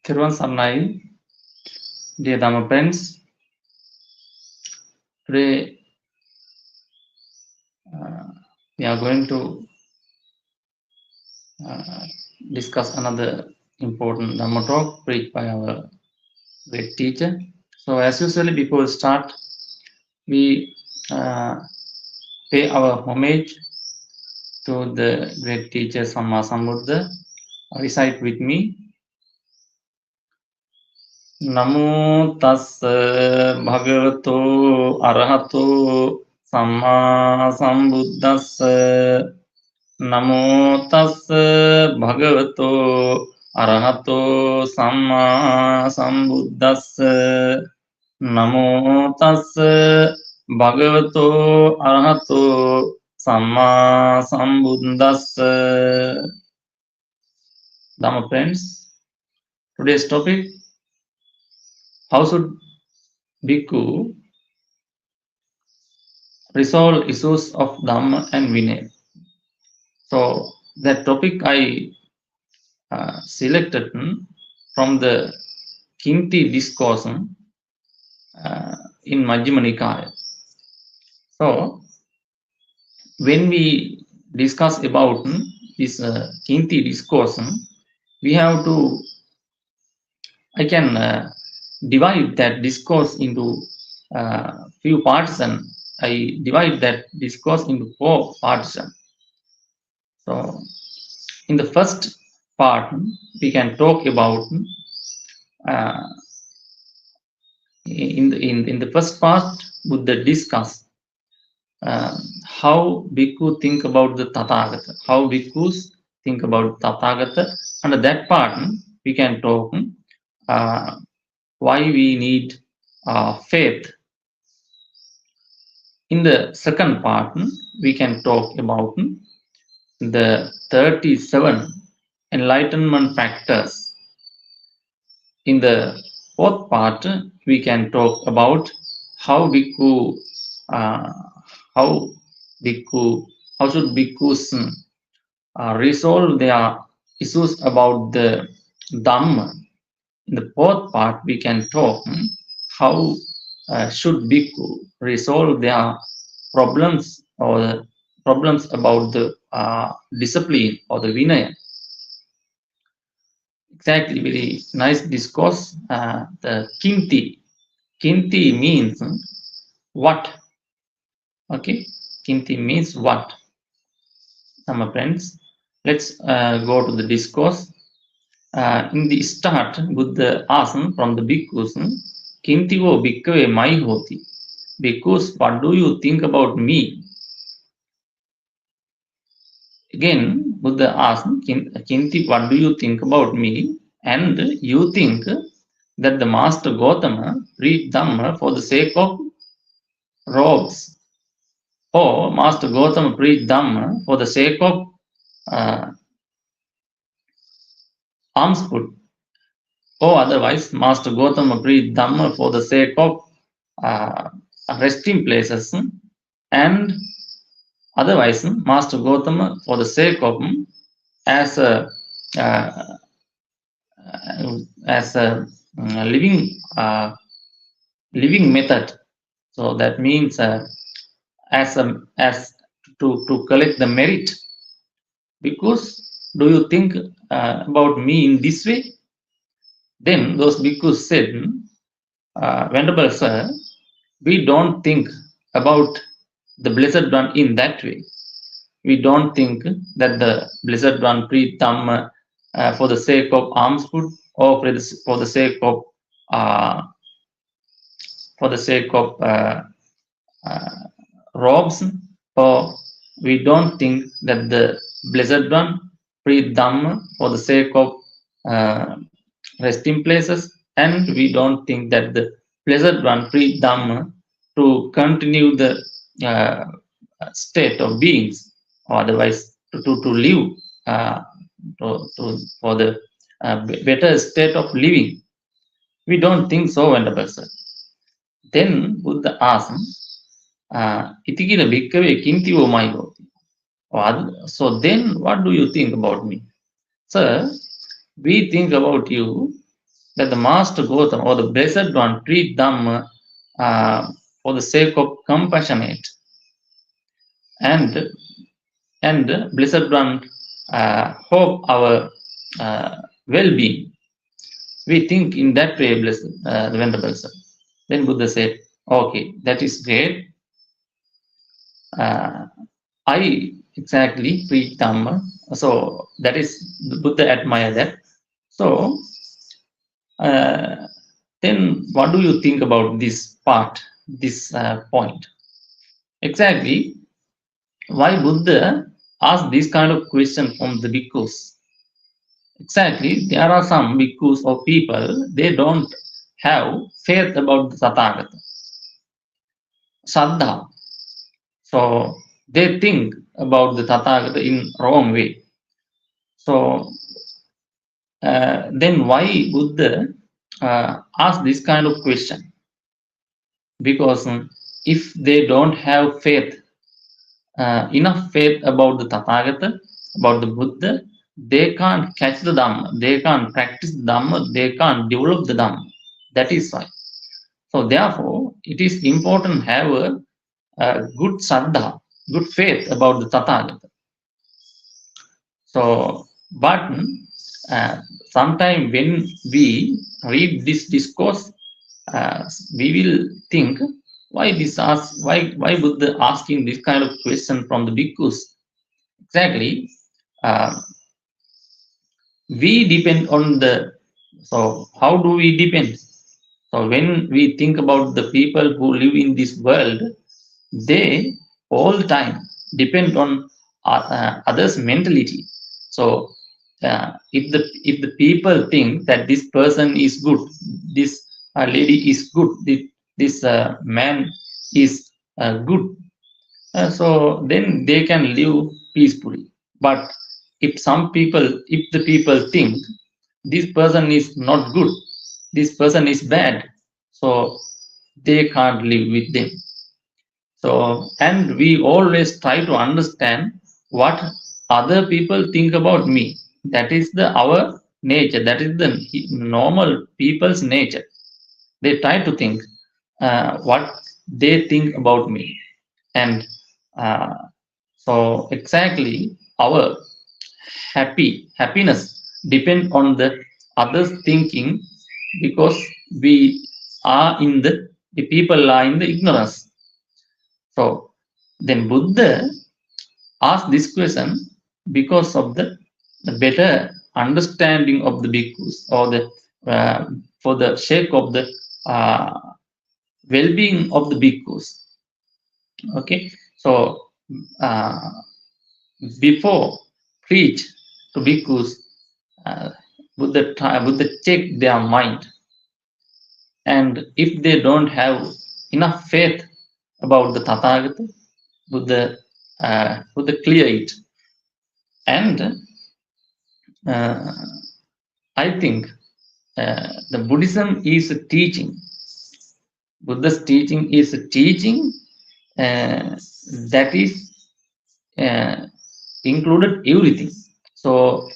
Thero Sarnai, dear Dhamma friends, today we are going to discuss another important Dhamma talk preached by our great teacher. So, as usually, before we start, we pay our homage to the great teacher Samma Sambuddha. Recite with me. Namo tassa bhagavato arahato samma sambuddhassa. Namo tassa bhagavato arahato samma sambuddhassa. Namo tassa bhagavato arahato samma sambuddhassa. Dhamma friends, today's topic: how should Bhikkhu resolve issues of Dhamma and Vinaya? So that topic I selected from the Kinti discourse in Majjhima Nikaya. So when we discuss about this Kinti discourse, we have to, I can divide that discourse into few parts, and I divide that discourse into 4 parts. So in the first part, we can talk about in the first part, Buddha discuss how Bhikkhu think about the Tathagata, how Bhikkhus think about Tathagata. Under that part, we can talk why we need faith. In the second part, we can talk about the 37 enlightenment factors. In the fourth part, we can talk about how Bhikkhu, how should Bhikkhus resolve their issues about the Dhamma. In the fourth part, we can talk how should Bhikkhu resolve their problems or problems about the discipline or the Vinaya. Exactly, very nice discourse. The Kinti. Kinti means what? Okay, Kinti means what? My friends, let's go to the discourse. In the start, Buddha asked from the Bhikkhus, Kinti vo bhikkhave mai hoti. Bhikkhus, what do you think about me? Again, Buddha asked, Kinti, what do you think about me? And you think that the Master Gautama preached Dhamma for the sake of robes, or Master Gautama preached Dhamma for the sake of alms food, or otherwise Master Gautama preached Dhamma for the sake of resting places, and otherwise Master Gautama for the sake of as a living method. So that means as to collect the merit. Because do you think about me in this way? Then those bhikkhus said, Venerable Sir, we don't think about the Blessed One in that way. We don't think that the Blessed One preached Dhamma for the sake of alms food, or for the sake of robes, or we don't think that the Blessed One preached Dhamma for the sake of resting places, and we don't think that the Blessed One preached Dhamma to continue the state of beings, or otherwise to live for the better state of living. We don't think so, Venerable Sir. Then Buddha asked, Itikira bhikkhave kinti vo mai hoti. So then what do you think about me? Sir, we think about you that the Master Gautam or the Blessed One treat Dhamma for the sake of compassionate, and Blessed One hope our well-being. We think in that way, blessed, the Venerable Sir. Then Buddha said, okay, that is great. Uh, I exactly preach Dhamma. So that is, Buddha admire that. So uh, then what do you think about this part, this point? Exactly, why Buddha asked this kind of question from the bhikkhus? Exactly, there are some bhikkhus or people, they don't have faith about the Tathagata, Saddha. So they think about the Tathagata in wrong way. So then why Buddha asked this kind of question? Because if they don't have faith, enough faith about the Tathagata, about the Buddha, they can't catch the Dhamma, they can't practice the Dhamma, they can't develop the Dhamma. That is why. So therefore, it is important to have a good saddha, good faith about the Tathagata. So, but sometime when we read this discourse, we will think why Buddha asking this kind of question from the bhikkhus. Exactly, uh, we depend on the. So how do we depend? So when we think about the people who live in this world, they all time depend on others' mentality. So if the people think that this person is good, this lady is good, this man is good, so then they can live peacefully. But if the people think this person is not good, this person is bad, so they can't live with them. So, and we always try to understand what other people think about me. That is the our nature. That is the normal people's nature. They try to think what they think about me, and uh, so exactly our happiness depend on the others thinking, because we are in the people are in the ignorance. So then Buddha asked this question because of the better understanding of the bhikkhus, or the for the sake of the uh, well-being of the bhikkhus. Okay, so uh, before preach to bhikkhus, uh, Buddha check their mind, and if they don't have enough faith about the Tathagata, Buddha clear it. And uh, I think the Buddhism is a teaching. Buddha's teaching is a teaching that is uh, included everything. So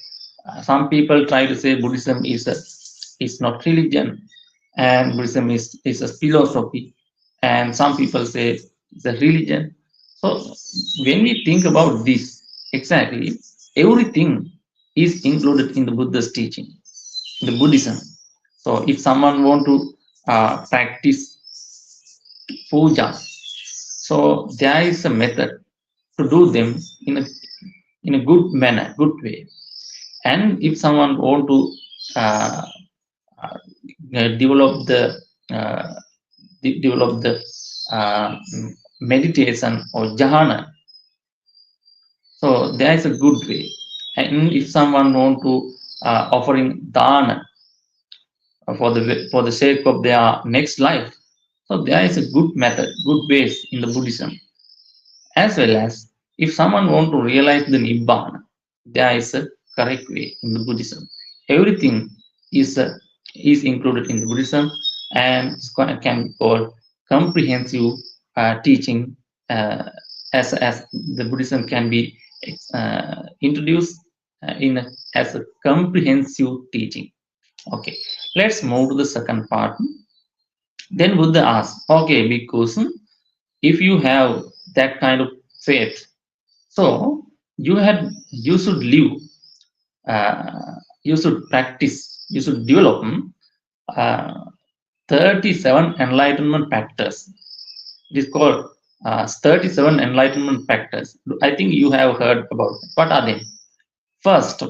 some people try to say Buddhism is not religion, and Buddhism is a philosophy, and some people say it's a religion. So when we think about this, exactly everything is included in the Buddha's teaching, the Buddhism. So if someone want to practice puja, so there is a method to do them in a good manner, good way. And if someone want to uh, uh, develop uh, the uh, meditation or jhana, so there is a good way. And if someone want to offering dana for the sake of their next life, so there is a good method, good ways in the Buddhism. As well as if someone want to realize the nibbana, there is a correct way in the Buddhism. Everything is is included in the Buddhism, and can be called comprehensive teaching, as the Buddhism can be introduced as a comprehensive teaching. Okay, let's move to the second part. Then Buddha asks, okay, because if you have that kind of faith, so you should live, you should practice, you should develop uh, 37 enlightenment factors. It is called 37 enlightenment factors. I think you have heard about it. What are they? First,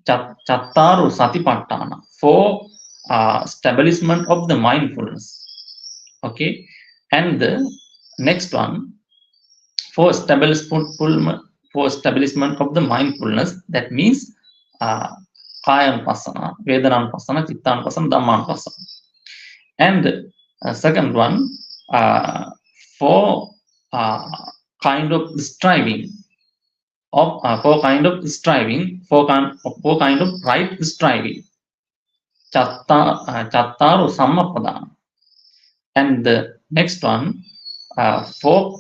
Chattaru Satipatthana, for establishment of the mindfulness. Okay, and the next one, for establishment of the mindfulness. That means Kaya Anupasana, Vedana Anupasana, Chitta Anupasana, Dhamma Anupasana. And second one, for kind of striving for kind of striving, for kind of right striving, chattaru sammapadana. And the next one, for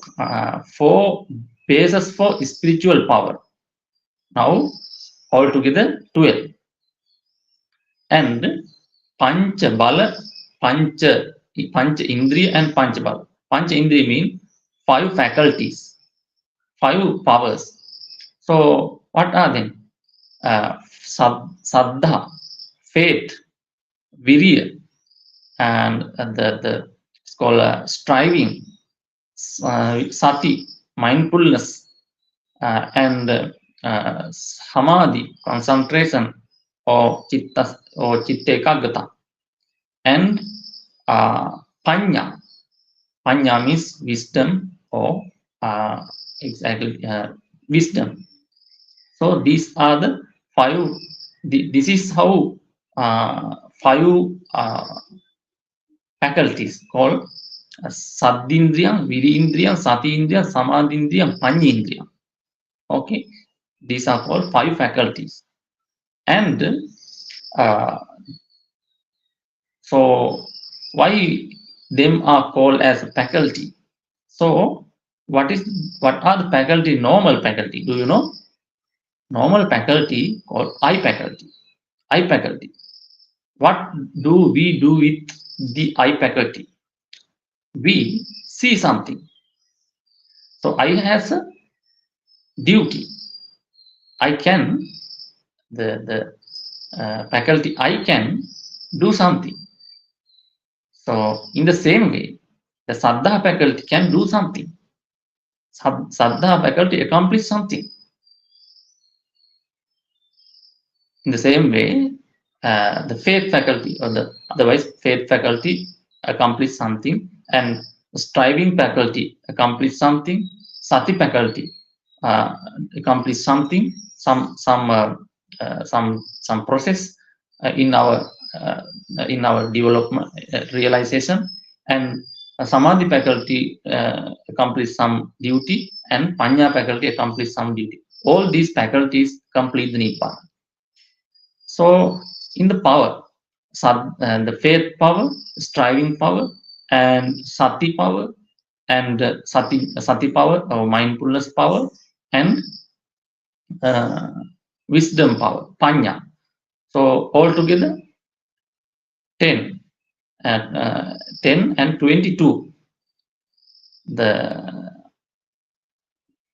basis for spiritual power. Now altogether 12. And pancha bala, pancha indriya and pancha bala. Pancha indriya mean 5 faculties, 5 powers. So what are they? Saddha, faith, virya, and it's called striving, sati, mindfulness, and samadhi, concentration, or chitta ekaggata, and panya. Panya means wisdom, or exactly wisdom. So these are the 5. This is how 5 faculties called Saddindriyam, Virindriyam, Satindriyam, Samadindriyam, Panyindriyam. Okay, these are called 5 faculties. And so why them are called as faculty? So what are the faculty? Normal faculty, do you know? Normal faculty called eye faculty. Eye faculty. What do we do with the eye faculty? We see something. So eye has a duty. I can, the faculty, I can do something. So in the same way, the Saddha faculty can do something. Saddha faculty accomplish something. In the same way, the faith faculty, or the otherwise faith faculty, accomplish something, and striving faculty accomplish something. Sati faculty accomplish something, some process in our development, realization, and samadhi faculty accomplish some duty, and panya faculty accomplish some duty. All these faculties complete the nibbana. So in the power, the faith power, striving power, and sati power, and sati power, or mindfulness power, and wisdom power, panya. So altogether 10 and 22. The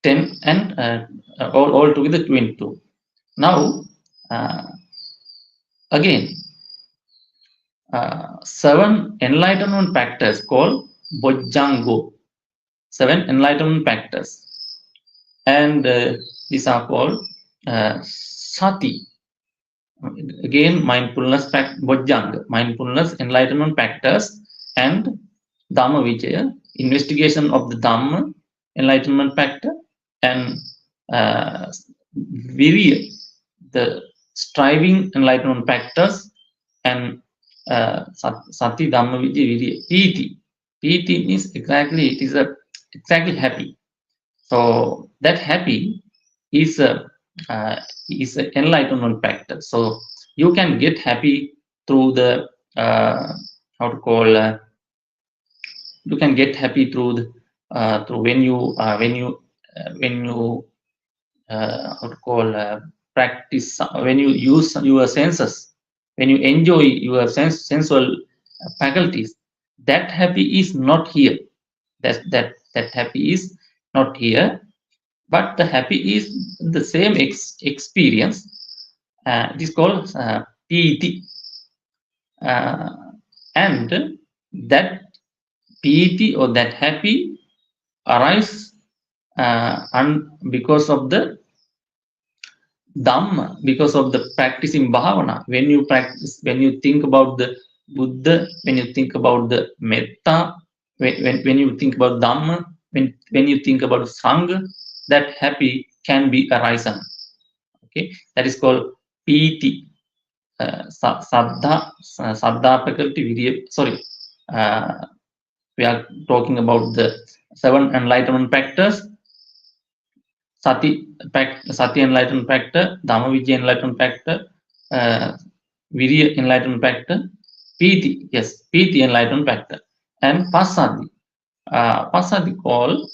10 and altogether 22. Now again, 7 enlightenment factors called Bojjhango. 7 enlightenment factors, and these are called sati. Again, mindfulness Bojjhanga, mindfulness, enlightenment factors, and Dhamma Vijaya, investigation of the Dhamma, enlightenment factor, and Virya, the striving enlightenment factors, and Sati, Dhamma Vijaya, Virya, Piti. Piti means exactly, it is exactly happy. So that happy is an enlightenment factor. So you can get happy through the you can get happy through the through when you practice, when you use your senses, when you enjoy your sensual faculties, that happy is not here. That happy is not here, but the happy is the same experience. It is called piti, uh, and that piti or that happy arise because of the Dhamma, because of the practicing bhavana. When you practice, when you think about the Buddha, when you think about the Metta, when you think about Dhamma, when you think about Sangha, that happy can be arisen. Okay, that is called piti, saddha faculty, sorry. Uh, we are talking about the 7 enlightenment factors. Sati enlightenment factor, Dhamma Vijaya enlightenment factor, uh, Virya enlightenment factor, Piti, yes, Piti enlightenment factor, and Pasadi. Pasadi called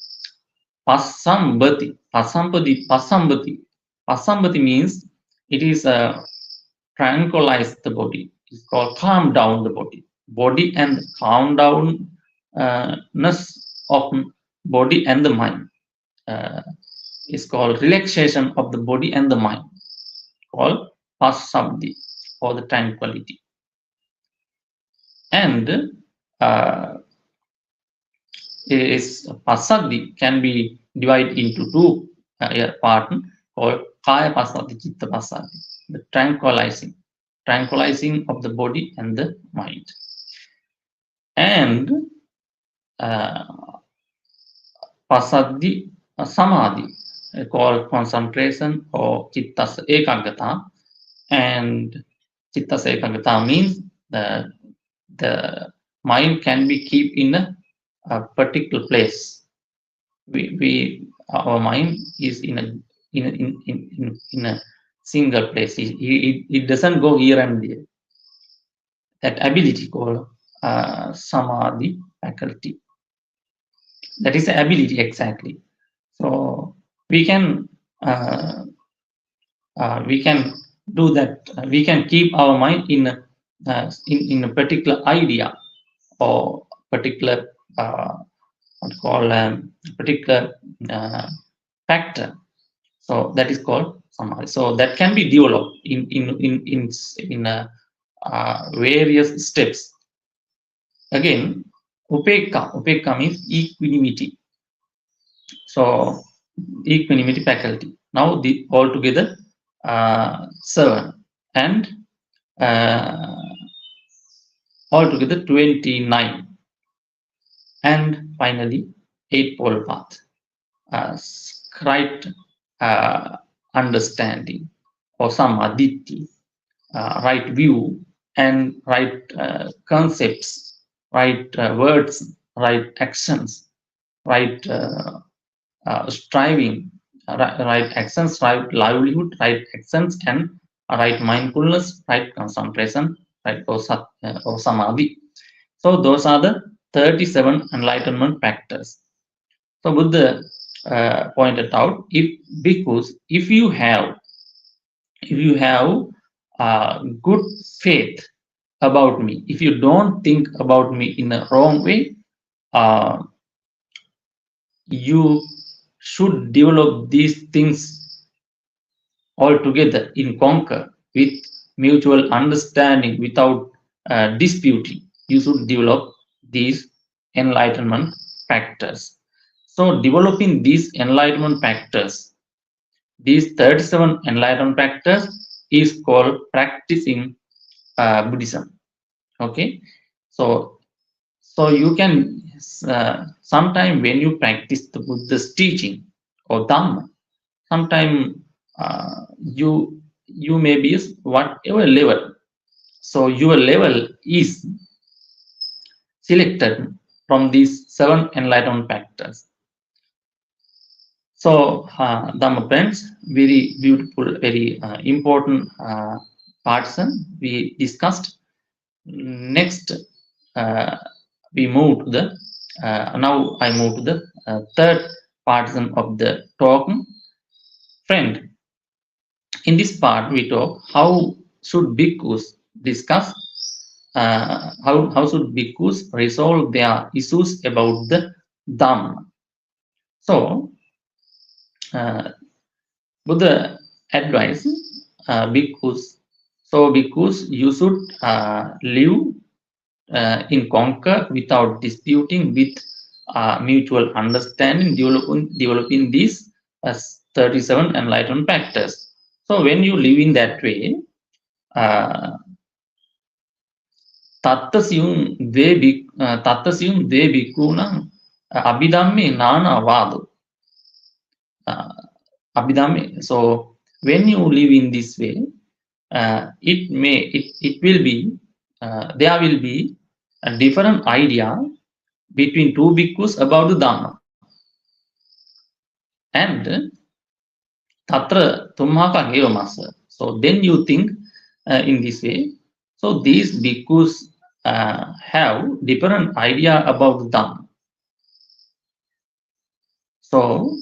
Pasambati. Pasambati means it is tranquilize the body. It's called calm down the body. Body and calm down ness of body and the mind. Uh, is called relaxation of the body and the mind, called pasabdi, or the tranquility. And is pasabdi can be divided into two parts, called kaya pasabdi, chitta pasabdi, the tranquilizing of the body and the mind. And pasabdi samadhi, called concentration or chittas ekagata. And chittas ekagata means the mind can be keep in a particular place. Our mind is in a single place. It doesn't go here and there. That ability called samadhi faculty. That is the ability exactly. So we can do that. We can keep our mind in a particular idea or particular what call particular factor. So that is called samadhi. So that can be developed in various steps. Again, upekka means equanimity. So equanimity faculty. Now the altogether 7 and altogether 29, and finally 8-fold path. Right understanding or samadhi, right view and right concepts, right words, right actions, right striving, right actions, right livelihood, right actions, and right mindfulness, right concentration, right or samadhi. So those are the 37 enlightenment factors. So Buddha pointed out, if you have good faith about me, if you don't think about me in a wrong way, you should develop these things all together in conquer with mutual understanding without disputing. You should develop these enlightenment factors. So developing these enlightenment factors, these 37 enlightenment factors, is called practicing Buddhism. Okay, so you can sometime when you practice the Buddha's teaching or Dhamma, sometime you may be whatever level. So your level is selected from these 7 enlightenment factors. So Dhamma friends, very beautiful, very important parts we discussed. Next, we move to the now I move to the third partition of the talk. Friend, In this part, we talk how should bhikkhus discuss, how should bhikkhus resolve their issues about the Dhamma. So, Buddha advice bhikkhus. So, bhikkhus, you should live in conquer without disputing, with mutual understanding, developing these as 37 enlightenment factors. So when you live in that way, tattasium de bhikkuna abhidhammi nana vado. Abhidhammi. So when you live in this way, it will be there will be a different idea between two bhikkhus about the Dhamma. And tatra tumhaka hevamasa. So then you think in this way. So these bhikkhus have different idea about the Dhamma. So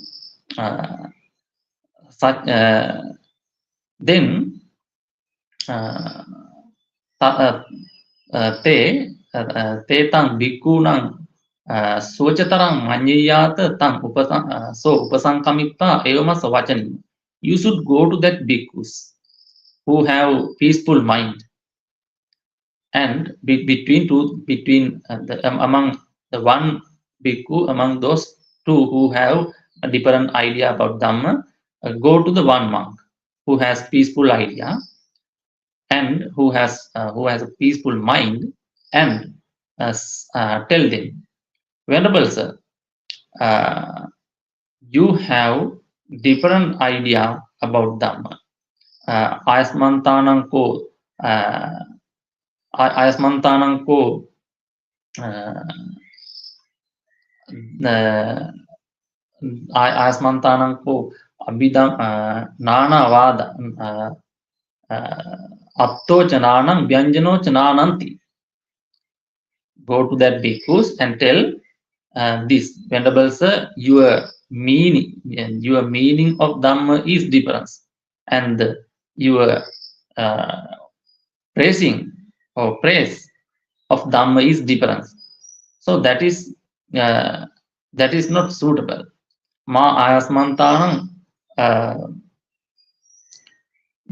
then te tang bhikkhunang sochatarang manyayata tang upasankamita evamasa vachani. You should go to that bhikkhus who have peaceful mind, and among the one bhikkhu, among those two who have a different idea about Dhamma, go to the one monk who has peaceful idea and who has a peaceful mind, and tell them, Venerable sir, you have different idea about Dhamma. Ayasmantanam ko abhidham nana vada attochananam vyanjanochanananti. Go to that bhikkhus and tell this, Venerable sir, your meaning of Dhamma is different, and your praising or praise of Dhamma is different. So that is not suitable. Ma ayasmantanam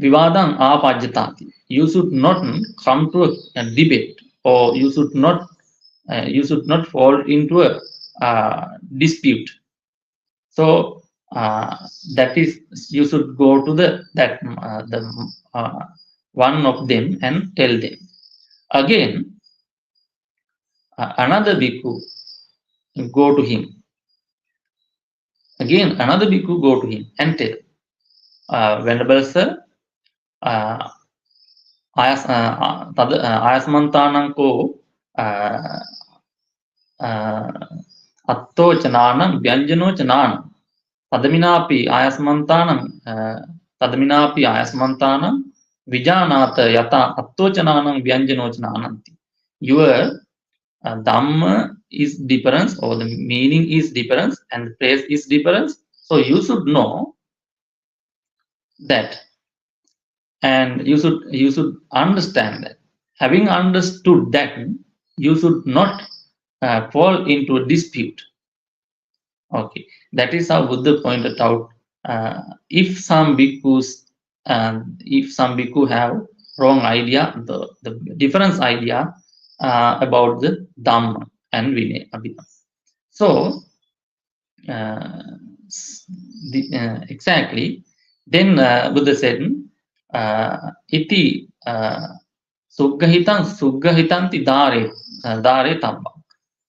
vivadam apajyatati. You should not come to a debate, or you should not fall into a dispute. So that is, you should go to the one of them and tell them. Again, another bhikkhu go to him. Again, another bhikkhu go to him and tell, Venerable sir, ayasmantanam ko attochananam vyanjanochananam tadaminapi ayasmantanam vijanata yata attochananam vyanjanochanananti. Your Dhamma is different, or the meaning is different, and the praise is different. So you should know that, and you should understand that. Having understood that, you should not fall into a dispute. Okay, that is how Buddha pointed out. If some bhikkhu have wrong idea, the different idea about the Dhamma and Vinaya. So exactly, then Buddha said, iti suggahitanti dare tamma,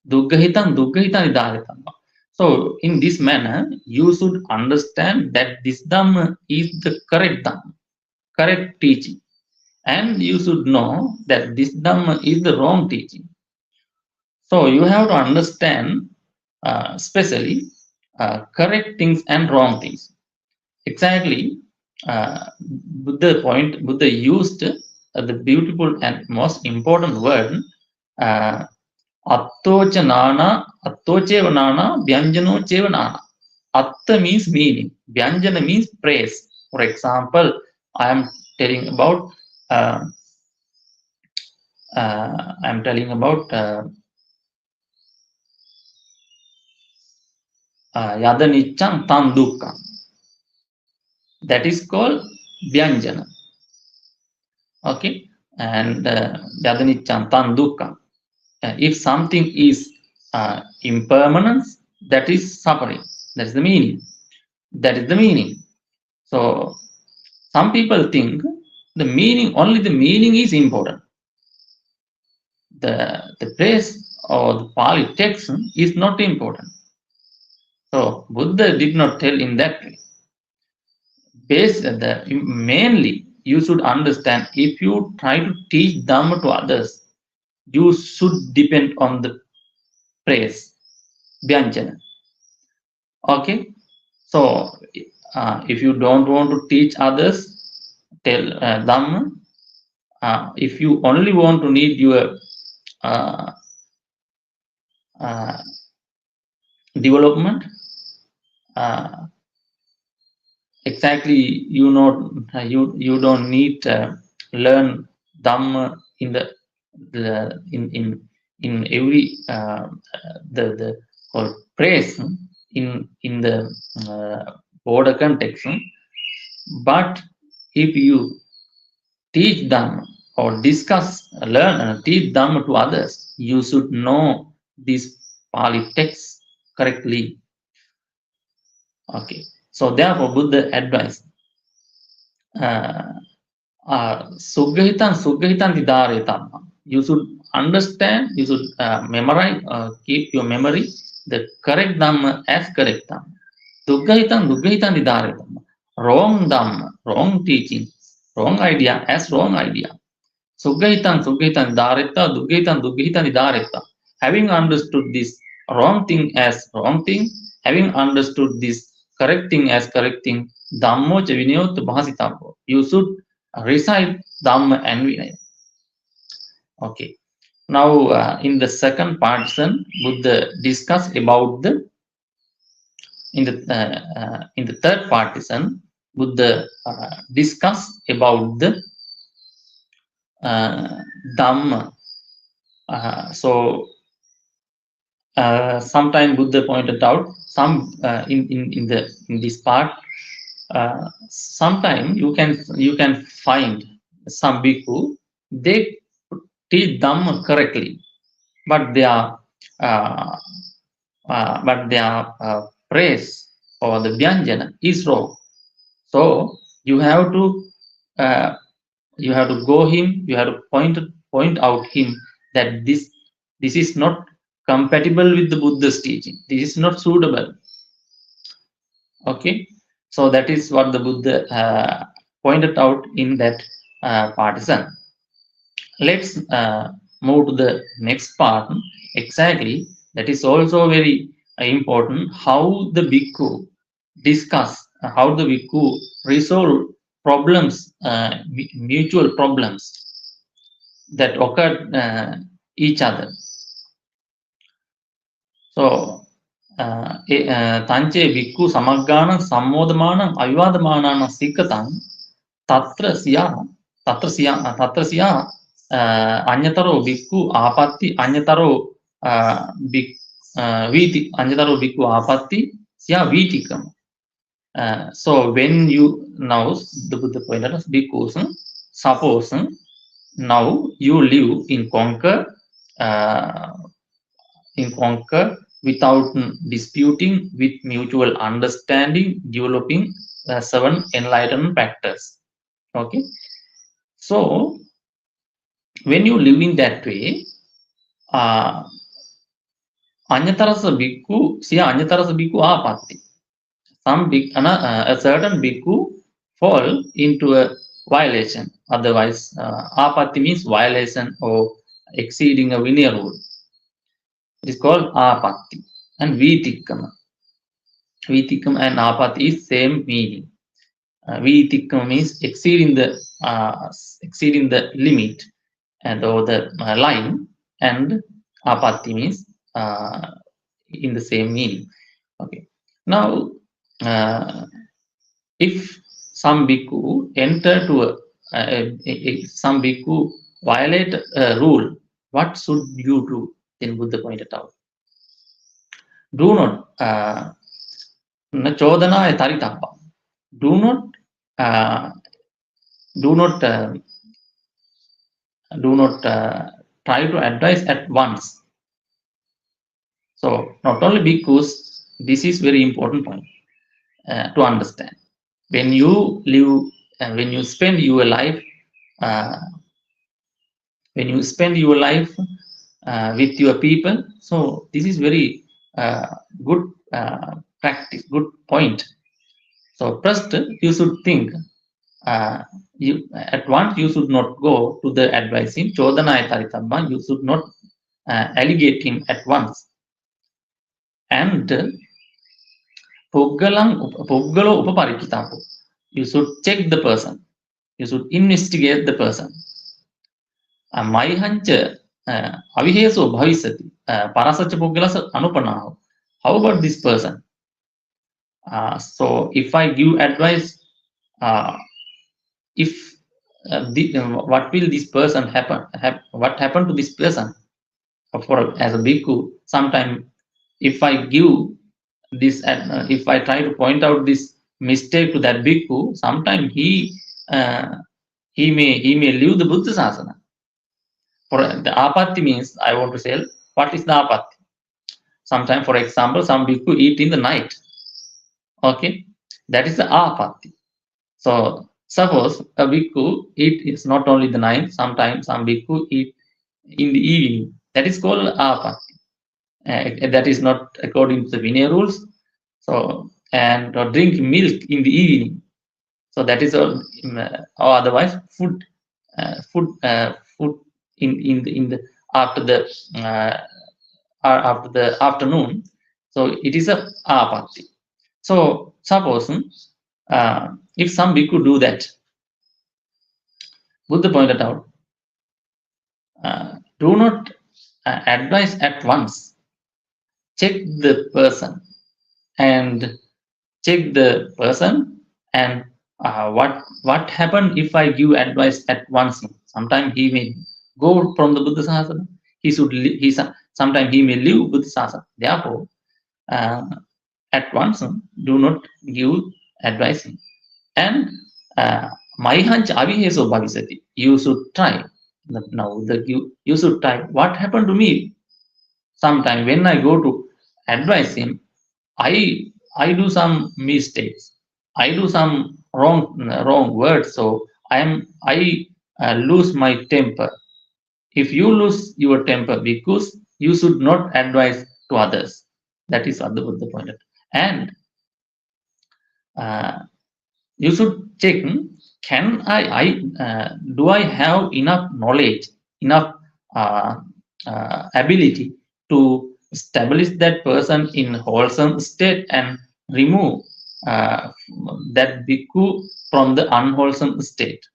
duggahitanti dare tamma. So in this manner, you should understand that this Dhamma is the correct Dhamma, correct teaching, and you should know that this Dhamma is the wrong teaching. So you have to understand especially correct things and wrong things. Exactly, Buddha used the beautiful and most important word, attochanana, attochevanana, vyanjanochevanana. Atta means meaning, vyanjana means praise. For example, I am telling about I am telling about yada niccam tam dukkam. That is called vyanjana. Okay, and yada niccam tam dukkam. If something is impermanence, that is suffering. That is the meaning. That is the meaning. So some people think the meaning, only the meaning is important. The phrase or the Pali text is not important. So Buddha did not tell in that way. Mainly you should understand, if you try to teach Dhamma to others, you should depend on the praise, Vyanjana. Okay, so if you don't want to teach others, tell Dhamma. If you only want to need your uh, uh, development, uh, exactly, you don't need learn Dhamma in in every the called praise in the broader context. But if you teach Dhamma or discuss, learn, teach Dhamma to others, you should know this Pali text correctly. Okay, so therefore Buddha advised Suggahitan Didare Dhamma. You should understand, you should memorize, keep your memory the correct Dhamma as correct Dhamma. Duggahitan Didare Dhamma. Wrong Dhamma, wrong teaching, wrong idea as wrong idea. Suggahitan Dhareta, Duggahitan Dhareta. Having understood this wrong thing as wrong thing, having understood this correct thing as correct thing, Dhammo cha vinayot bhasitabho. You should recite Dhamma and Vinaya. Okay. Now, in the second partition, Buddha discuss about the in the third partition, Buddha discuss about the Dhamma. So sometime Buddha pointed out some in this part. Sometime you can find some bhikkhu, they teach Dhamma correctly, but uh, their praise or the Vyanjana is wrong. So you have to uh, go him, you have to point out him that this is not compatible with the Buddha's teaching. This is not suitable. Okay, so that is what the Buddha pointed out in that partition. Let's move to the next part. Exactly, that is also very important. How the bhikkhu discuss, how the bhikkhu resolve problems, mutual problems that occur each other. So, tance bhikkhu samagganam sammodhamanam avivadamanam sikkatam tatra siya anyataro bhikkhu apatti anyataro anyataro bhikkhu apatti siya vitikam. So when you now the Buddha pointed out bhikkhus, suppose now you live in Conquer without disputing, with mutual understanding, developing 7 enlightenment factors. Okay, so when you live in that way, anyatarasa bhikkhu siya anyatarasa bhikkhu apatti. A certain bhikkhu fall into a violation. Otherwise, apatti means violation or exceeding a Vinaya rule. It is called apatti and vitikama. Vitikam and apatti is same meaning. Vitikam means exceeding the limit and or the line, and apatti means in the same meaning. Okay. Now, if some bhikkhu enter to some bhikkhu violate a rule, what should you do? Then Buddha pointed out, do not chodhanaya taritappa. Do not uh, do not try to advise at once. So not only bhikkhus, this is very important point to understand. When you live, when you spend your life, uh, with your people, so this is very good practice, good point. So first, you should think. You at once you should not go to the advising chodhanaya tarithamma. You should not allegate him at once. And puggalo upaparikitapo. You should check the person. You should investigate the person. Maihancha aviheso bhavisati parasacha puggalasa anupanaho. How about this person? So if I give advice, if what will this person happen? What happened to this person? As a bhikkhu, sometime if I give this, if I try to point out this mistake to that bhikkhu, sometime he may leave the Buddha sasana. For the apatti means, I want to say, what is the apatti? Sometimes, for example, some bhikkhu eat in the night. Okay, that is the apatti. So suppose a bhikkhu eat is not only the night. Sometimes some bhikkhu eat in the evening. That is called apatti. That is not according to the Vinaya rules. So and or drink milk in the evening. So that is all, or otherwise food in the after the afternoon. So it is a apatti. So suppose if some bhikkhu do that, Buddha pointed out, do not advise at once. Check the person and what happened if I give advice at once. Sometimes he may go from the Buddha sasana. Sometimes he may leave Buddha sasana. Therefore, at once do not give advice. And maihancha aviheso bhavisati. You should try. Now you should try. What happened to me? Sometime when I go to advise him, I do some mistakes. I do some wrong words. So I lose my temper. If you lose your temper, because you should not advise to others. That is what the Buddha pointed. And you should check, can do I have enough knowledge, enough ability to establish that person in wholesome state and remove that bhikkhu from the unwholesome state.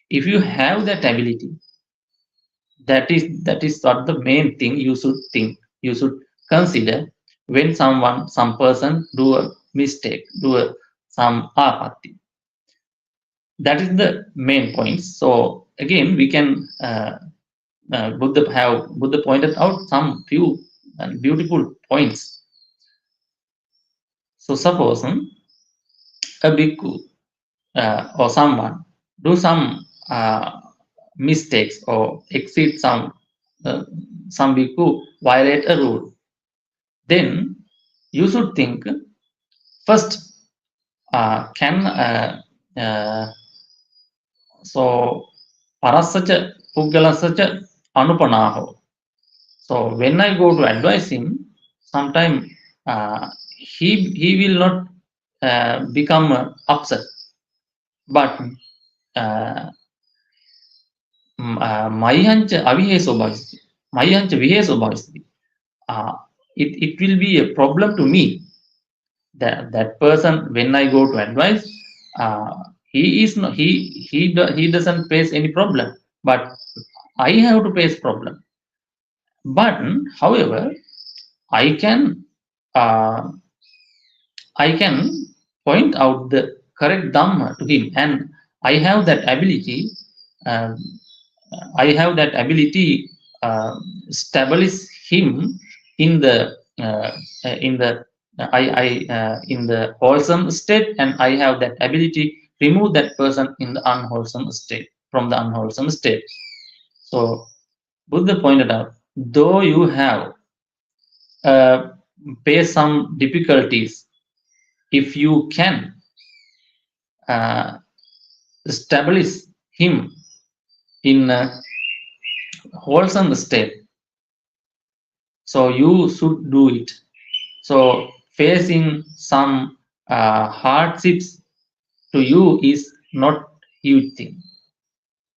If you have that ability, that is what the main thing you should think. You should consider when some person do a mistake, some apatti. That is the main point. So again, we can Buddha pointed out some few beautiful points. So suppose a bhikkhu or someone do some mistakes or exceed some bhikkhu violate a rule, then you should think first, so parasacha puggalasacha anupanaho. So when I go to advise him, sometime he will not become upset, but maihancha aviheso bhavisati, maihancha viheso bhavisati. It will be a problem to me. That person, when I go to advise, he doesn't face any problem, but I have to face problem. But however, I can point out the correct Dhamma to him, and I have that ability. Uh, I have that ability establish him in the in the in the wholesome state, and I have that ability remove that person in the unwholesome state from the unwholesome state. So Buddha pointed out, though you have uh, face some difficulties, if you can uh, establish him in a wholesome state, so you should do it. So facing some hardships to you is not huge thing.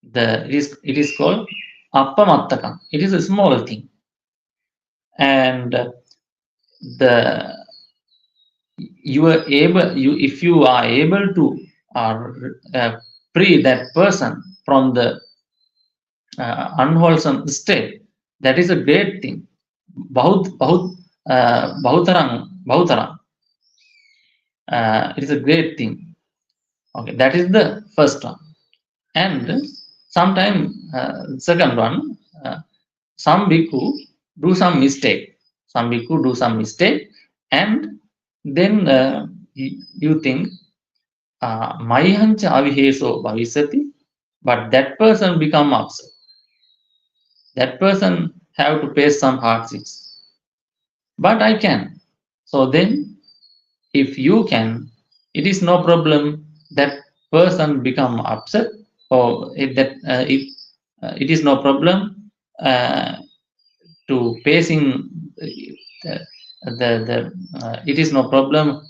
It is called appamattakam. It is a small thing, and the you are able you if you are able to uh, free that person from the unwholesome state, that is a great thing. Bahutaram. It is a great thing. Okay, that is the first one. And sometime second one, some bhikkhu do some mistake. Some bhikkhu do some mistake, and then you think Maihancha aviheso bhavisati, but that person become upset. That person have to face some hardships. But I can. So then, if you can, it is no problem that person become upset, or if it is no problem uh, to facing it is no problem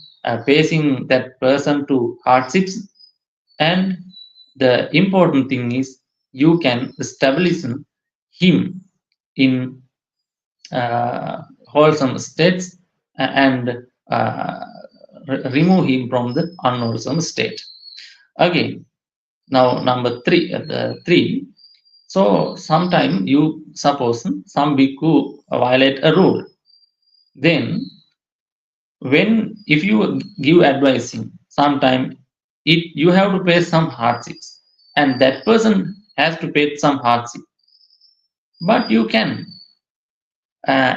facing that person to hardships. And the important thing is you can establish him in wholesome states and remove him from the unwholesome state. Again, now number three. So sometime you suppose some bhikkhu violate a rule. Then when if you give advising, sometime it you have to pay some hardships, and that person has to pay some hardship. But you can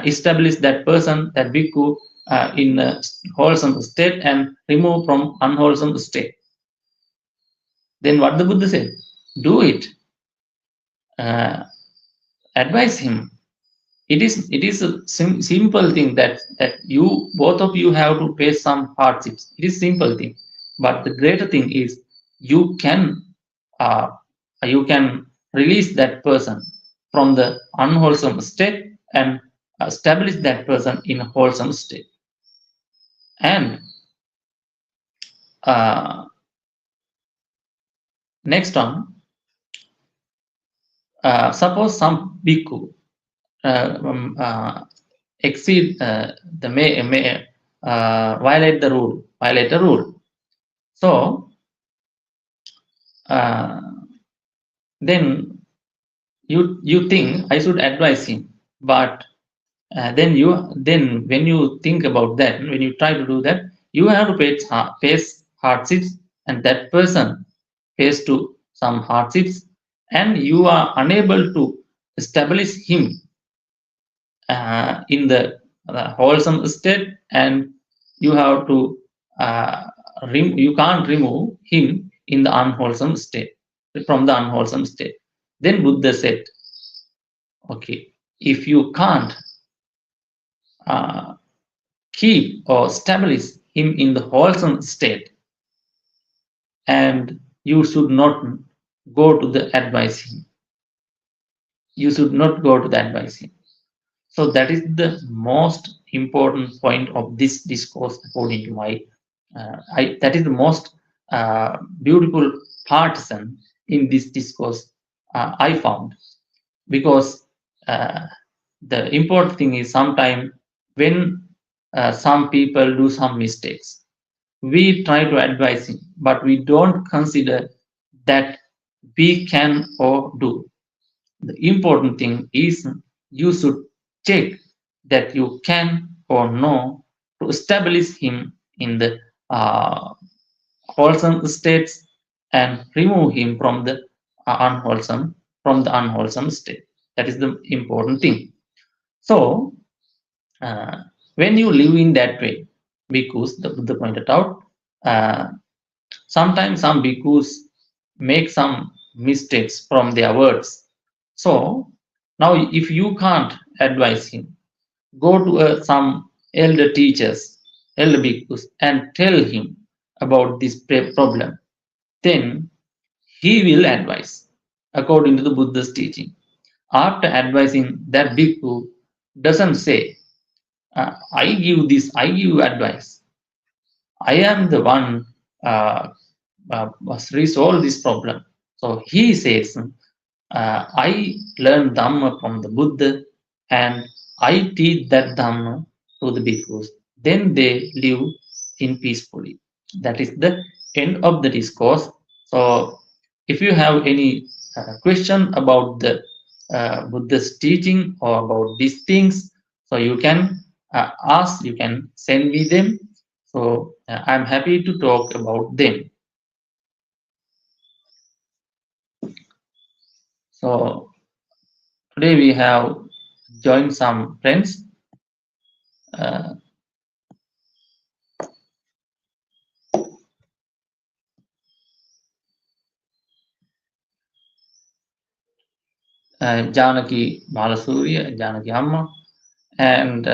establish that person, that bhikkhu, in a wholesome state and remove from unwholesome state. Then what the Buddha said? Do it. Advise him. It is a simple thing that you both of you have to face some hardships. It is simple thing, but the greater thing is you can uh, you can release that person from the unwholesome state and establish that person in a wholesome state. And uh, next one, suppose some bhikkhu exceed the violate the rule. So then you think I should advise him, but then when you think about that, when you try to do that, you have to face hardships, and that person face to some hardships, and you are unable to establish him in the wholesome state, and you have to you can't remove him in the unwholesome state, from the unwholesome state. Then Buddha said, okay, if you can't uh, keep or establish him in the wholesome state, and you should not go to the advising. You should not go to the advising. So that is the most important point of this discourse, according to my. That is the most beautiful partisan in this discourse I found, because the important thing is sometimes when some people do some mistakes, we try to advise him, but we don't consider that we can or do. The important thing is you should check that you can or no to establish him in the wholesome states and remove him from the unwholesome state. That is the important thing. So when you live in that way, because the Buddha pointed out, uh, sometimes some bhikkhus make some mistakes from their words. So now, if you can't advise him, go to some elder teachers, elder bhikkhus, and tell him about this problem. Then he will advise according to the Buddha's teaching. After advising, that bhikkhu doesn't say, I give this, I give advice. I am the one must resolve this problem. So he says, I learned Dhamma from the Buddha and I teach that Dhamma to the bhikkhus. Then they live in peacefully. That is the end of the discourse. So if you have any question about the Buddha's teaching or about these things, so you can ask, you can send me them. So I'm happy to talk about them. So today we have joined some friends. Uh, Janaki Balasuriya, Janaki Amma, and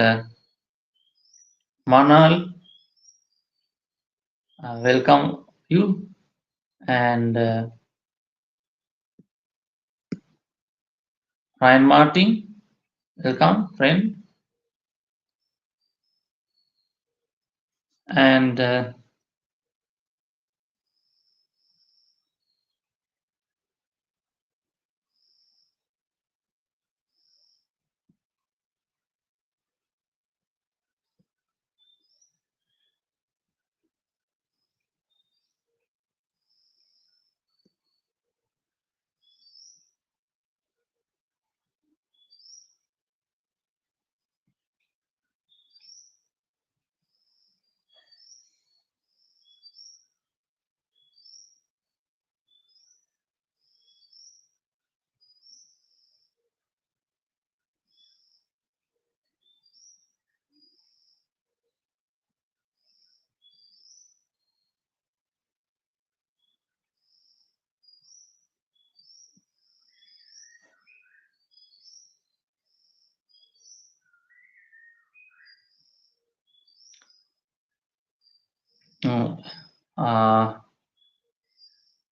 Manal. Welcome you, and Ryan Martin. Welcome, friend, and uh,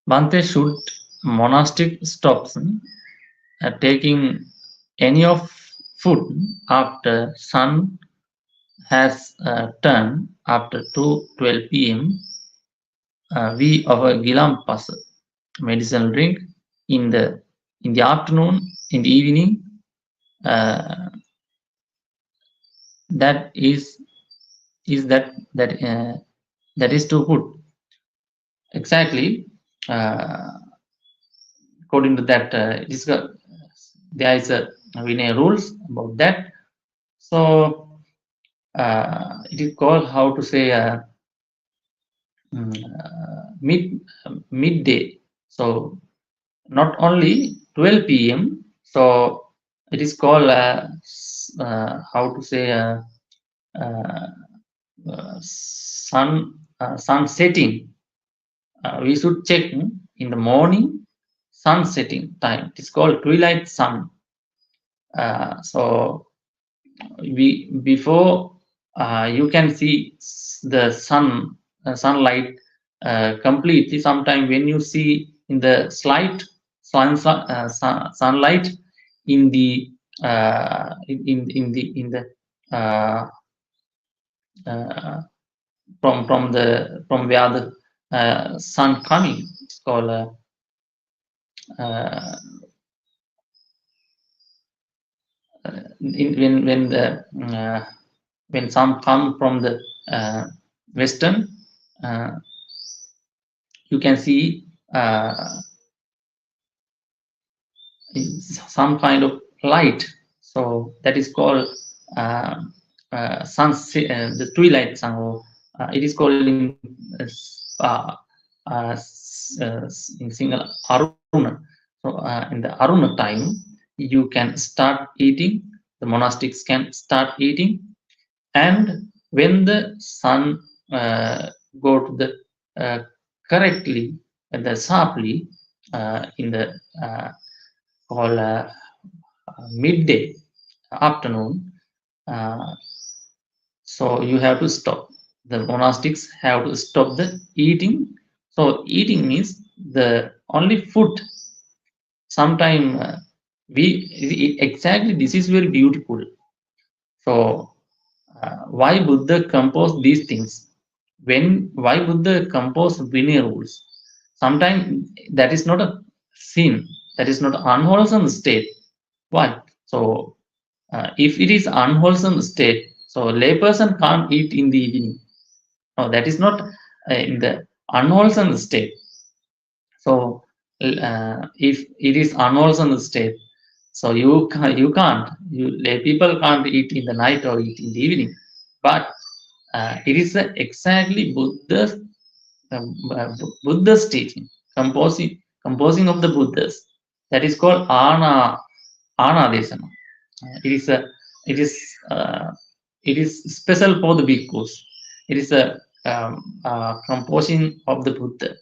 Bante, should monastic stops taking any of food after sun has turned after 2:12 p.m. We offer gilam pas medicinal drink in the afternoon, in the evening. Uh, that is that is to put exactly according to that. There is a Vinaya rules about that. So it is called how to say midday. So not only 12 p.m. So it is called how to say sun setting. We should check in the morning sun setting time. It is called twilight sun. So we before you can see the sunlight completely. Sometime when you see in the sunlight in the in the uh, from where the sun coming, it's called uh, when the when some come from the western, uh, you can see some kind of light. So that is called sunset, the twilight sun. It is called in in single Aruna. So in the Aruna time, you can start eating. The monastics can start eating, and when the sun go to the uh, correctly and the sharply in the called midday afternoon, uh, so you have to stop. The monastics have to stop the eating. So eating means the only food. Sometime exactly this is very beautiful. So why Buddha composed these things? Why Buddha composed Vinaya rules? Sometimes that is not a sin. That is not unwholesome state. Why? So if it is unwholesome state, so layperson can't eat in the evening. No, that is not in the unwholesome state. So if it is unwholesome state, so you lay people can't eat in the night or eat in the evening. But it is exactly Buddha's teaching, composing of the Buddhas. That is called Ana Desana. It is a it is uh, it is special for the bhikkhus. It is a composing of the Buddha.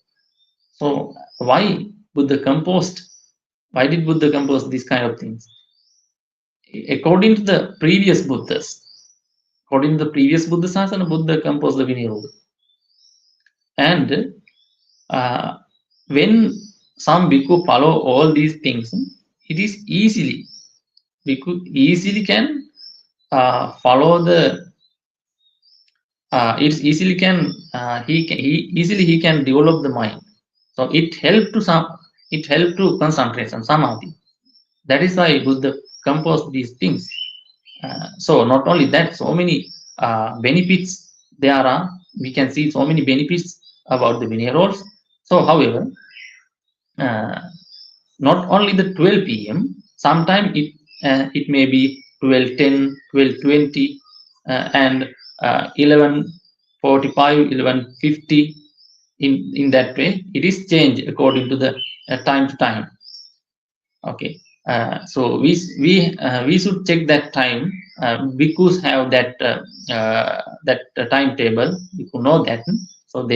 So why Buddha composed? Why did Buddha compose these kind of things? According to the previous Buddhas, according to the previous Buddha Sasana, Buddha composed the Vinaya rule. And uh, when some bhikkhu follow all these things, it is bhikkhu easily can follow the it's easily can he easily he can develop the mind. So it help to concentration samadhi. That is why Buddha composed these things. So not only that, so many benefits there are. We can see so many benefits about the Vinaya rules. So however, uh, not only the 12 p.m. Sometime it may be 12:10, 12:20, and 11:45, 11:50. In that way, it is changed according to the time to time. Okay, so we should check that time. Bhikkhus have that timetable. Bhikkhu know that, so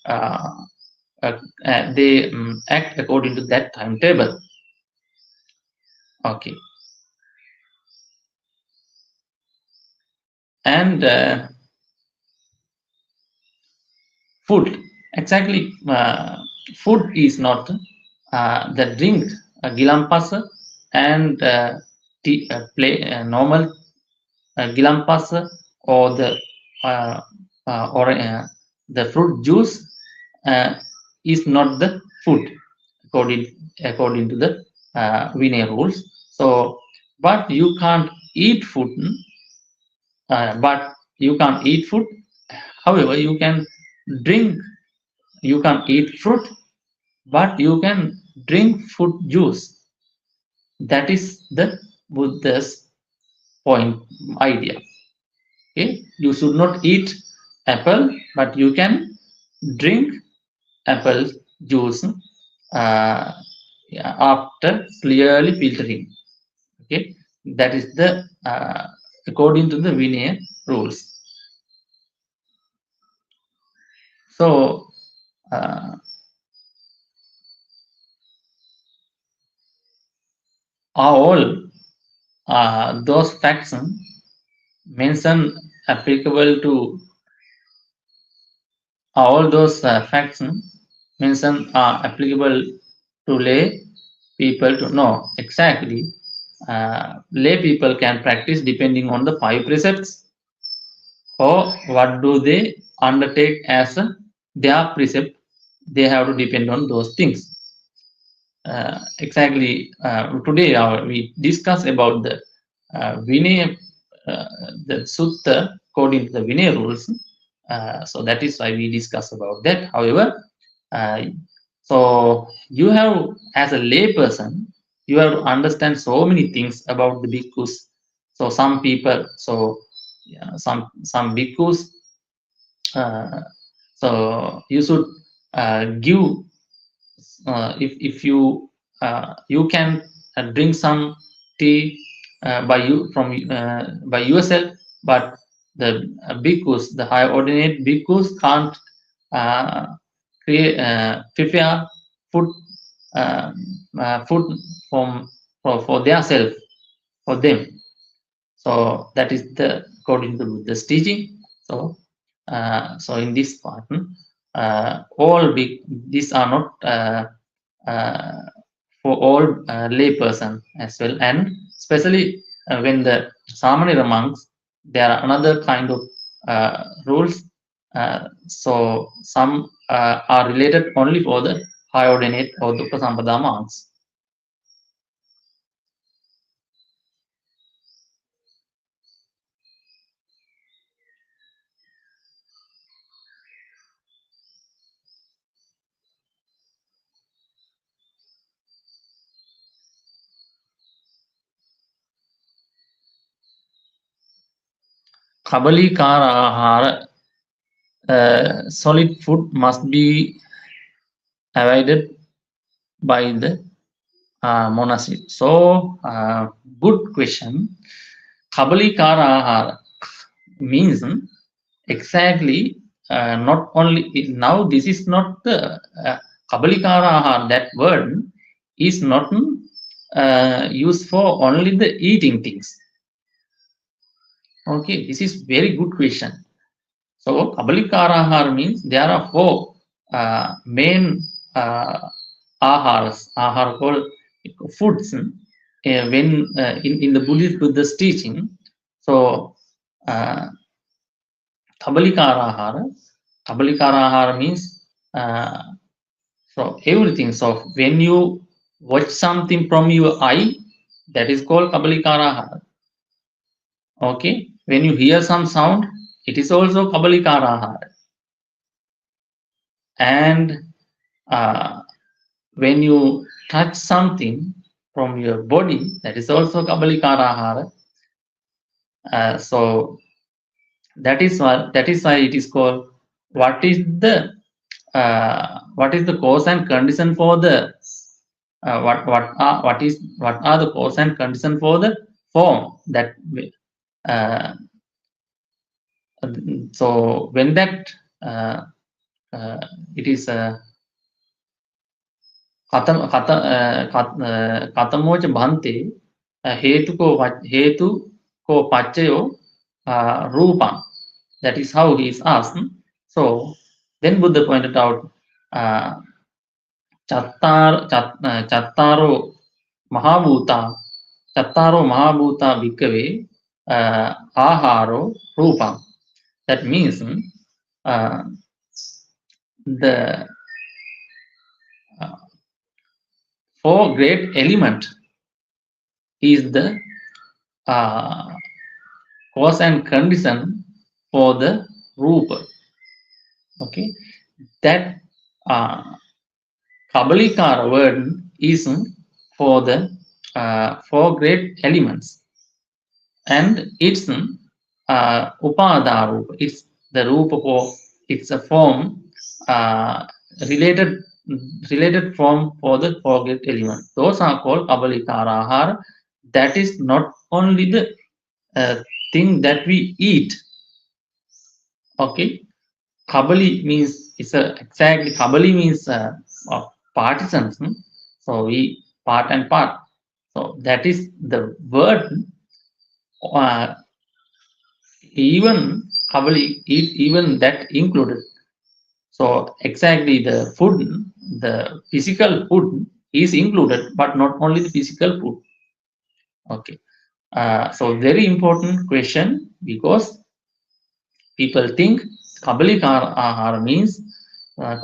uh, they act according to that timetable. Okay, and food exactly. Food is not the drink, gilampasa and tea, normal gilampasa or uh, the fruit juice uh, is not the food according to the Vinaya rules. So, but you can't eat food. But you can't eat food. However, you can drink. You can eat fruit, but you can drink fruit juice. That is the Buddha's point idea. Okay, you should not eat apple, but you can drink apple juice after clearly filtering. Okay, that is the according to the Vinaya rules. So uh, are all those facts mentioned applicable to all those facts mentioned are applicable to lay people to know exactly. Lay people can practice depending on the five precepts, or what do they undertake as their precept. They have to depend on those things. Exactly. Today we discuss about the Vinaya, uh, the Sutta according to the Vinaya rules. So that is why we discuss about that. However, uh, so you have as a lay person, you have to understand so many things about the bhikkhus. So some people, so yeah, some bhikkhus. Uh, so you should give if you you can drink some tea by yourself, but the bhikkhus, the high ordinate bhikkhus can't uh, prepare food food from for their self for them. So that is the according to Buddha's teaching. So so in this part, all big these are not uh, for all lay person as well, and especially when the Samanera monks, there are another kind of rules. So some are related only for the high ordinate or the Upasampada monks. Kabalikara ahara, solid food must be avoided by the monastery. So, good question. Kabalikara ahara means exactly not only now. This is not the Kabalikara ahara. That word is not used for only the eating things. Okay, this is very good question. So Kabalikara means there are four main ahara called foods when in the Buddhist teaching. So uh, Kabalikara means so everything. So when you watch something from your eye, that is called Kabalikara. Okay, when you hear some sound, it is also Kabalikara. And uh, when you touch something from your body, that is also Kabalikara. So that is why it is called. What is the cause and condition for the what are the cause and condition for the form that uh, so when that uh, it is කතමෝච භන්තේ හේතුකෝ පච්චයෝ රූපං. That is how he is asked. So then Buddha pointed out chattaro mahabhuta bhikkhave aharo rupam. That means the four great element is the cause and condition for the rupa. Okay, that Kabalikara word is for the four great elements, and it's upada rupa. It's the rupa for it's a form related form for the four great elements. Those are called Kabalikara ahara. That is not only the thing that we eat. Okay, Kabali means it's exactly Kabali means partisans. So we part and part. So that is the word. Uh, even Kabali, even that included. So exactly the food, the physical food is included, but not only the physical food. Okay. So very important question, because people think Kabalikara means the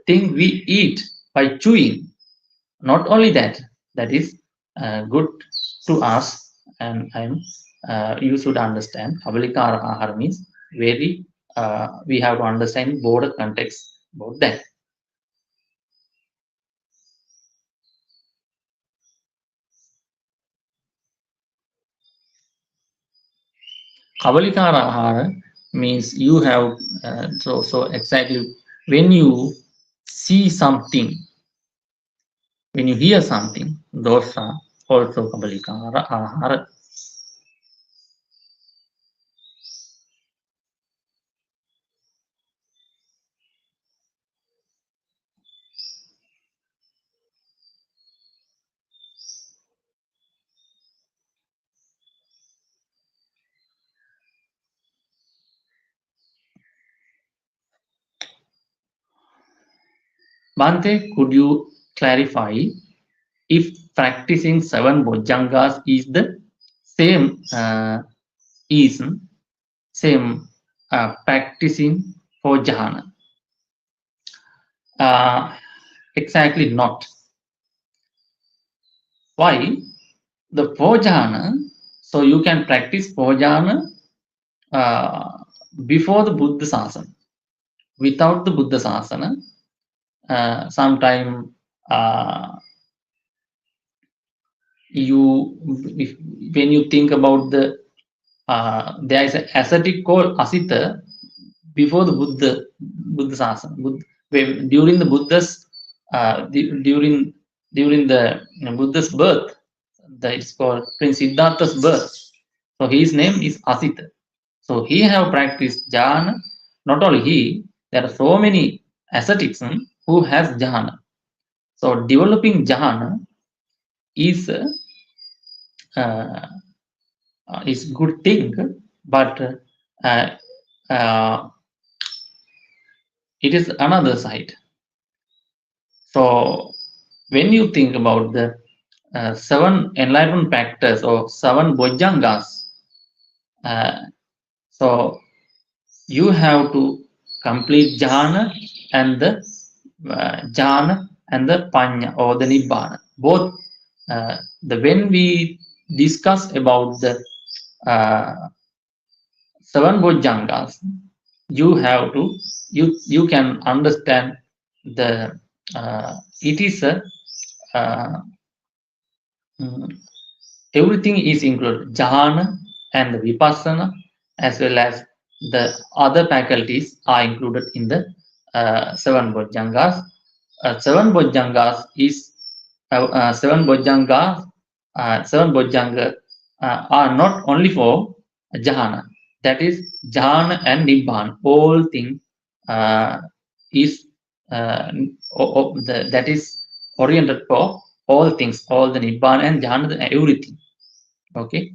thing we eat by chewing. Not only that, that is good to us, and you should understand Kabalikara means very we have to understand broader context about that. Kabalikara means you have so exactly when you see something, when you hear something, those are also kabalikara ahara. Bante, could you clarify if practicing seven bojjhangas is the same is same practicing for jhana? Uh, exactly not. Why? The for jhana, so you can practice for jhana before the Buddha Sasana. Without the Buddha Sasana, sometime you, if, when you think about the, there is an ascetic called Asita before the Buddha Sasana. During the Buddha's, during the Buddha's birth, that is called Prince Siddhartha's birth. So his name is Asita. So he have practiced jhana. Not only he, there are so many ascetics who has jhana. So developing jhana is is good thing, but uh, uh, it is another side. So when you think about the seven enlightenment factors or seven bojjhangas, uh, so you have to complete jhana and the jhana and the panya or the nibbana. Both the when we discuss about the uh, seven bojjhangas, you have to you can understand the it is a uh, mm, everything is included jhana and the vipassana as well as the other faculties are included in the seven bojjhangas. Seven bojjhangas is seven bojjhanga are not only for jhana, that is jhana and nibbana all thing uh, is that is oriented for all things, all the nibbana and jhana, everything. Okay.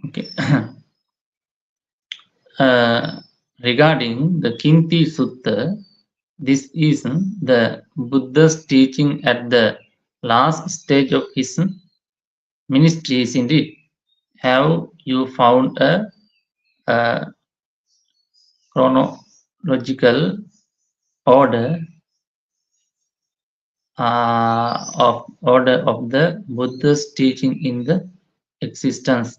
Okay. uh, Regarding the Kinti Sutta, this is the Buddha's teaching at the last stage of his ministry, isn't it? Have you found a chronological order of the Buddha's teaching in the existence?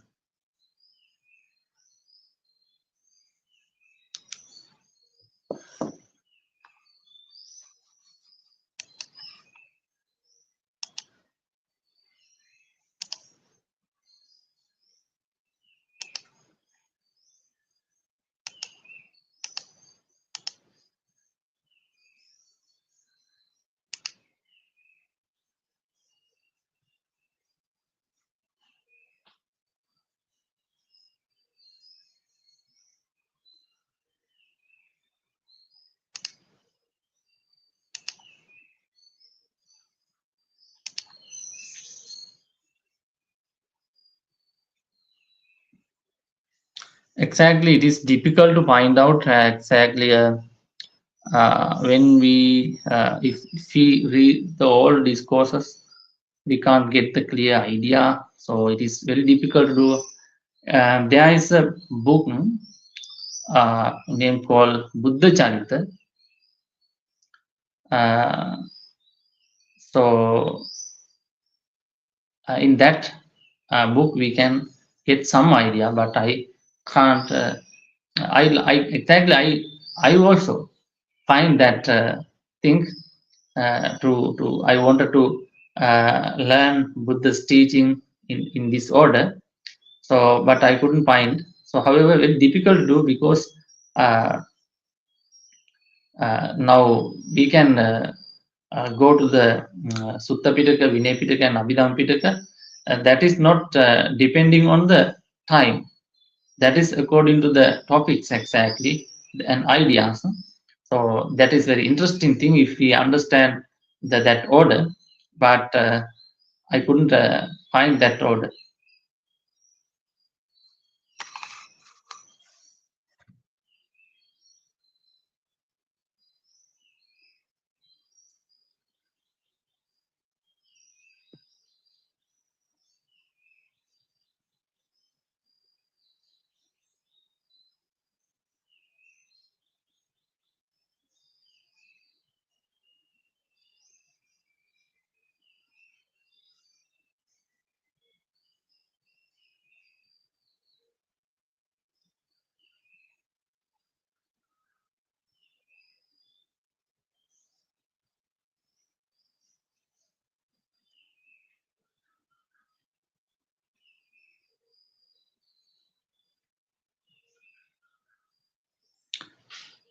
exactly, it is difficult to find out exactly when we if we read the old discourses, we can't get the clear idea. So it is very difficult to do. There is a book named called Buddha Charita. So in that book we can get some idea, but I can't. I exactly I also find that thing to I wanted to learn Buddha's teaching in this order. So, but I couldn't find. So, however, very difficult to do because uh, now we can go to the Sutta Pitaka, Vinaya Pitaka, and Abhidhamma Pitaka. That is not depending on the time. That is according to the topics exactly and ideas. So that is very interesting thing if we understand that order. But I couldn't find that order.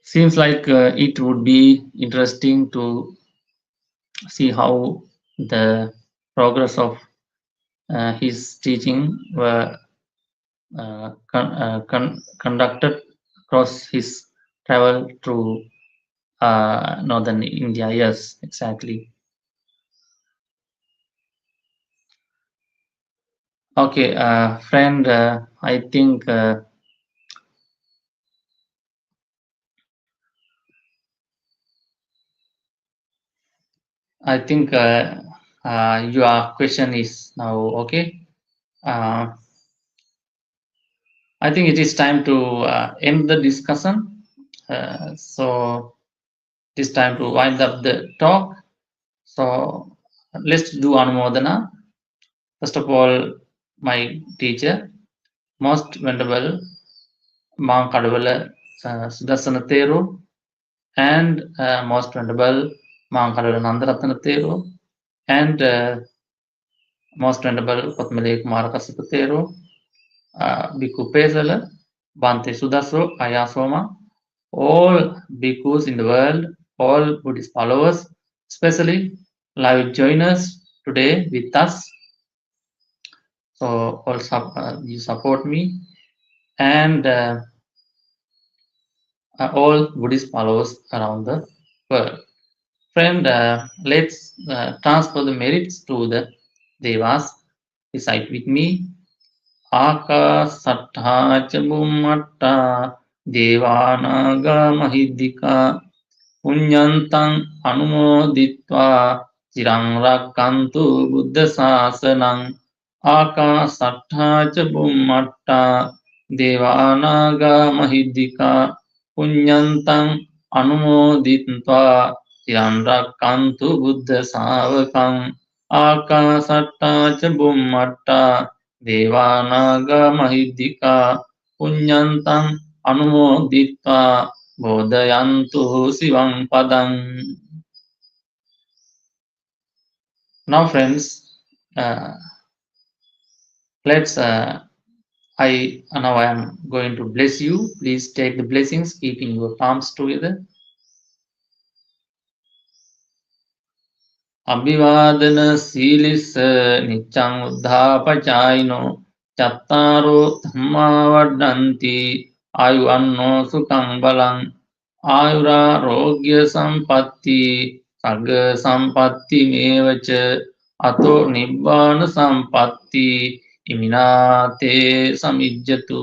Seems like it would be interesting to see how the progress of his teaching were conducted across his travel through northern India. Yes, exactly. Okay, friend, I think your question is now okay. Uh, I think it is time to end the discussion. So it is time to wind up the talk. So let's do Anumodana. First of all, my teacher, most venerable Mankadavala Sudarsana Thero, and most venerable Mankadavala Nandaratana Thero, and most venerable Patmale Kumara Kasapa Thero, Bhikkhu Pesala, Bhante Sudasro, Ayasoma, all bhikkhus in the world, all Buddhist followers, especially live joiners today with us. So also you support me and all Buddhist followers around the world. Friend, let's transfer the merits to the Devas. Recite with me. Akasattha ca bhummatta devanaga mahiddhika punyantang anumoditva cirang rakkantu buddha sasanang. Akasattha ca bhummatta devanaga mahiddhika punyantang anumoditva cirang rakkantu buddha savakang. Akasattha ca bhummatta devanaga mahiddhika punyantang anumoditva bodhayantu sivam padam. Now friends, let's now I am going to bless you. Please take the blessings, keeping your palms together. Abhivadana silissa niccang uddhapachayino chattaro dhamma vardhanti ayuvanno sukhang balang ayurarogya sampatti sagga sampatti mevacha ato nibbana sampatti iminate samijjatu.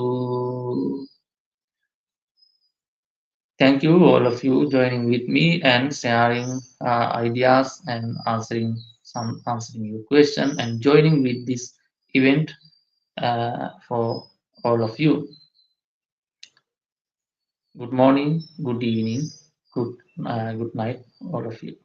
Thank you, all of you, joining with me and sharing ideas and answering your question and joining with this event for all of you. Good morning, good evening, good night, all of you.